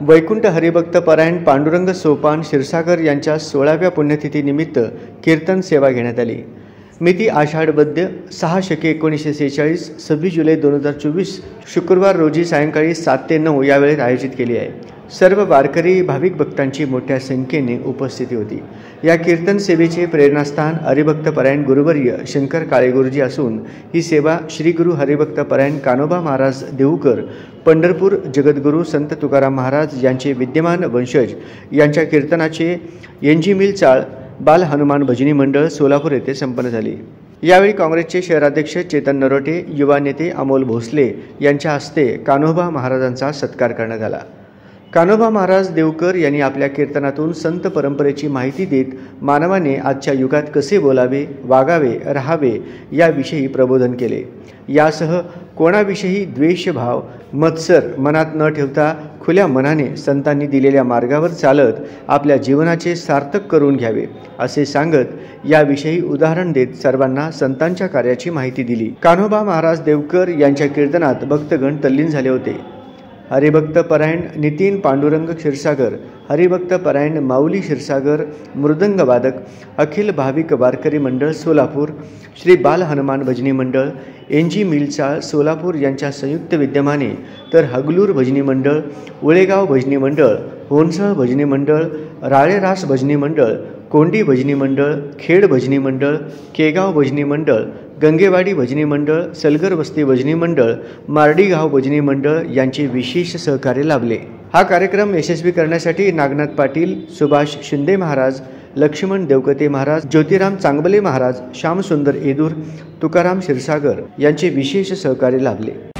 वैकुंठ हरिभक्त परायण पांडुरंग सोपान क्षीरसागर यांच्या 16व्या पुण्यतिथीनिमित्त कीर्तन सेवा घेण्यात आली। मिती आषाढ वद्य 6/1946 26 जुलै 2024 शुक्रवार रोजी सायंकाळी 7 ते 9 या वेळेत आयोजित केली आहे। सर्व वारकरी भाविक भक्तांची मोठ्या संख्येने उपस्थिती होती। या कीर्तन सेवेचे प्रेरणास्थान हरिभक्त परायण गुरुवर्य शंकर काळे गुरुजी असून ही सेवा श्री गुरु हरिभक्त परायण कान्होबा महाराज देऊकर पंढरपूर जगद्गुरू संत तुकाराम महाराज यांचे विद्यमान वंशज यांच्या कीर्तनाचे एनजी मिल चाळ बाल हनुमान भजनी मंडळ सोलापूर येथे संपन्न झाली। यावेळी काँग्रेसचे शहराध्यक्ष चेतन नरोटे, युवा नेते अमोल भोसले यांच्या हस्ते कान्होबा महाराजांचा सत्कार करण्यात आला। कान्होबा महाराज देवकर यांनी आपल्या कीर्तनातून संत परंपरेची माहिती देत मानवाने आजच्या युगात कसे बोलावे, वागावे, राहावे याविषयी प्रबोधन केले। यासह कोणाविषयी द्वेषभाव, मत्सर मनात न ठेवता खुल्या मनाने संतांनी दिलेल्या मार्गावर चालत आपल्या जीवनाचे सार्थक करून घ्यावे असे सांगत याविषयी उदाहरण देत सर्वांना संतांच्या कार्याची माहिती दिली। कान्होबा महाराज देवकर यांच्या कीर्तनात भक्तगण तल्लीन झाले होते। हरिभक्त परायण नितीन पांडुरंग क्षीरसागर, हरिभक्त परायण माऊली क्षीरसागर मृदंग वादक, अखिल भाविक वारकरी मंडळ सोलापूर, श्री बाल हनुमान भजनी मंडळ, एनजी मिलचाळ सोलापूर यांच्या संयुक्त विद्यमाने तर हगलूर भजनी मंडळ, उळेगाव भजनी मंडळ, होनसळ भजनी मंडळ, राळेरास भजनी मंडळ, कोंडी भजनी मंडळ, खेड भजनी मंडळ, केगाव भजनी मंडळ, गंगेवाडी भजनी मंडळ, सलगर वस्ती भजनी मंडळ, मार्डीगाव भजनी मंडळ यांचे विशेष सहकार्य लाभले। हा कार्यक्रम यशस्वी करण्यासाठी नागनाथ पाटील, सुभाष शिंदे महाराज, लक्ष्मण देवकते महाराज, ज्योतिराम चांगबले महाराज, श्यामसुंदर येदूर, तुकाराम क्षीरसागर यांचे विशेष सहकार्य लाभले।